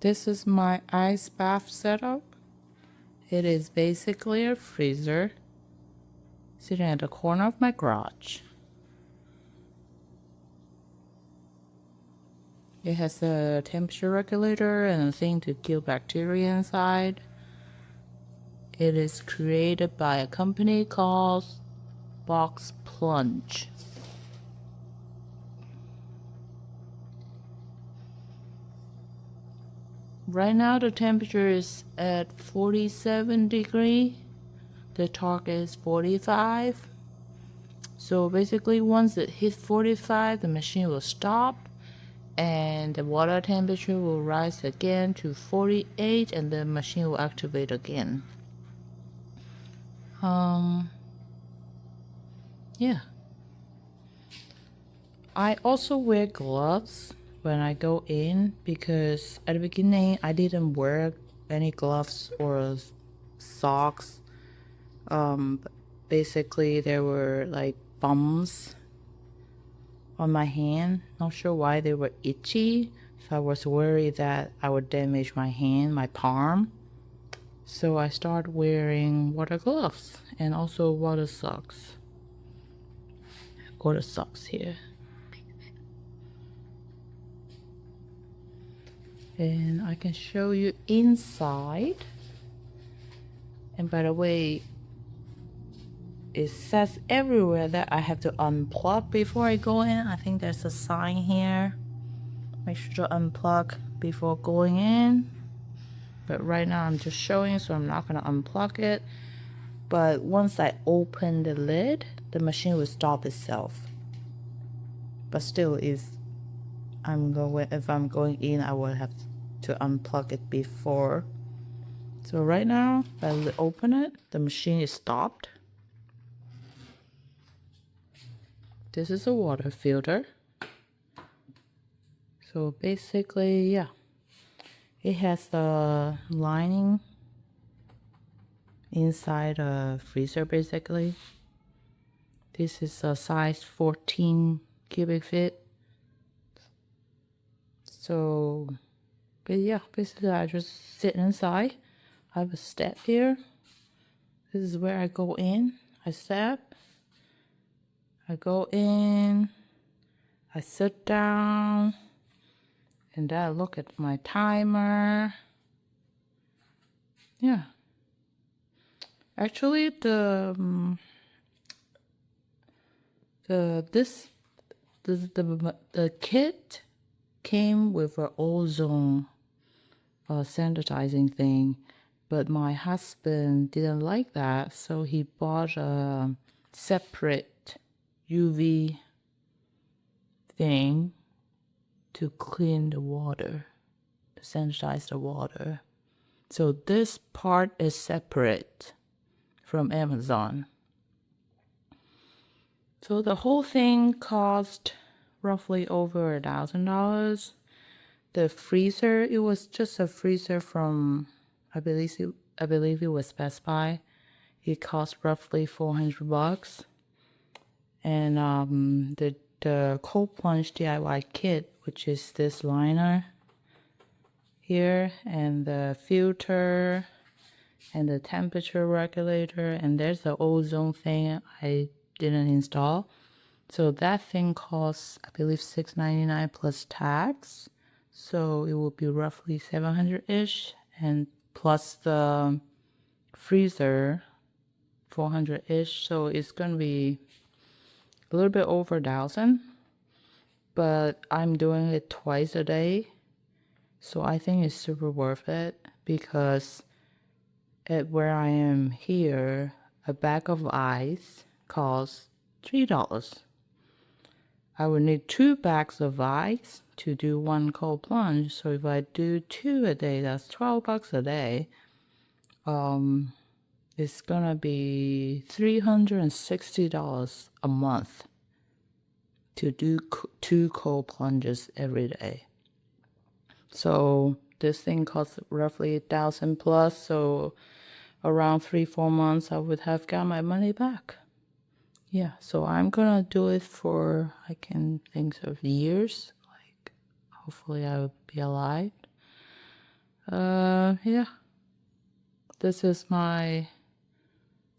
This is my ice bath setup. It is basically a freezer sitting at the corner of my garage. It has a temperature regulator and a thing to kill bacteria inside. It is created by a company called Plunge. Right now the temperature is at 47 degrees. The torque is 45. So basically once it hits 45, the machine will stop and the water temperature will rise again to 48 and the machine will activate again. Yeah. I also wear gloves when I go in because at the beginning I didn't wear any gloves or socks. Basically there were like bumps on my hand. Not sure why they were itchy. So I was worried that I would damage my hand, my palm. So I started wearing water gloves and also water socks. Water socks here. And I can show you inside. And by the way, it says everywhere that I have to unplug before I go in. I think there's a sign here. Make sure to unplug before going in. But right now I'm just showing, so I'm not gonna unplug it. But once I open the lid, the machine will stop itself. But still, if I'm going in, I will have to unplug it before. So right now, if I open it, the machine is stopped. This is a water filter. So basically, yeah, it has the lining inside a freezer basically. This is a size 14 cubic feet. So, but yeah, basically I just sit inside. I have a step here. This is where I go in. I step. I go in. I sit down. And then I look at my timer. Yeah. Actually, the kit came with an ozone sanitizing thing, but my husband didn't like that, so he bought a separate UV thing to clean the water, to sanitize the water. So this part is separate from Amazon. So the whole thing cost roughly over $1,000. The freezer, it was just a freezer from, I believe it was Best Buy. It cost roughly $400. And the cold plunge DIY kit, which is this liner here, and the filter, and the temperature regulator, and there's the ozone thing I didn't install. So that thing costs, I believe, $6.99 plus tax. So it will be roughly 700-ish, and plus the freezer, 400-ish. So it's gonna be a little bit over 1,000. But I'm doing it twice a day, so I think it's super worth it because at where I am here, a bag of ice costs $3. I would need 2 bags of ice to do 1 cold plunge. So if I do 2 a day, that's $12 a day. It's gonna be $360 a month to do 2 cold plunges every day. So this thing costs roughly 1,000 plus. So around 3-4 months, I would have got my money back. Yeah, so I'm gonna do it for, I can think of years, like hopefully I will be alive. Yeah, this is my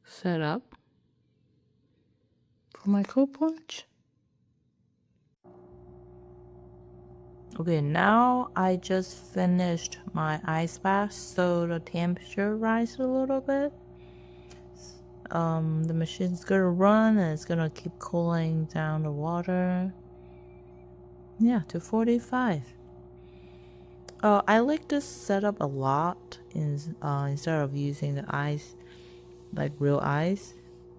setup for my cold plunge. Okay, now I just finished my ice bath, so the temperature rise a little bit. The machine's gonna run and it's gonna keep cooling down the water. Yeah, to 45. I like this setup a lot instead of using the ice, like real ice,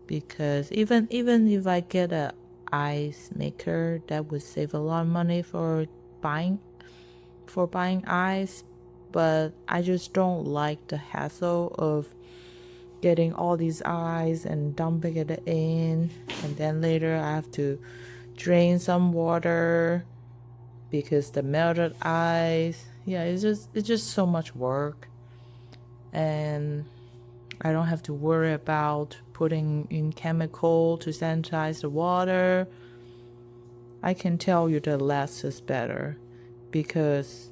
because even if I get a ice maker, that would save a lot of money buying buying ice, but I just don't like the hassle of getting all these ice and dumping it in, and then later I have to drain some water because the melted ice, yeah, it's just so much work, and I don't have to worry about putting in chemical to sanitize the water. I can tell you the less is better, because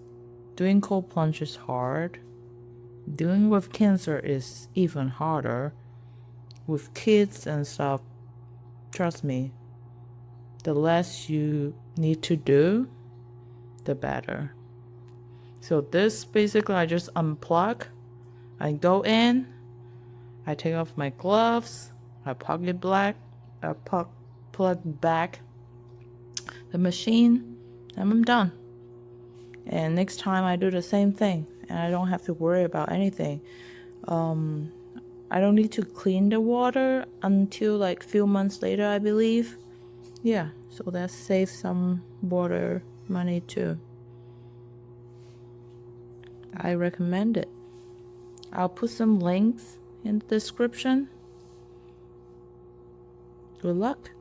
doing cold plunge is hard. Dealing with cancer is even harder. With kids and stuff, trust me, the less you need to do, the better. So this basically, I just unplug, I go in, I take off my gloves, I plug back the machine, and I'm done. And next time I do the same thing, and I don't have to worry about anything. I don't need to clean the water until like few months later, I believe. Yeah, so that saves some water money too. I recommend it. I'll put some links in the description. Good luck.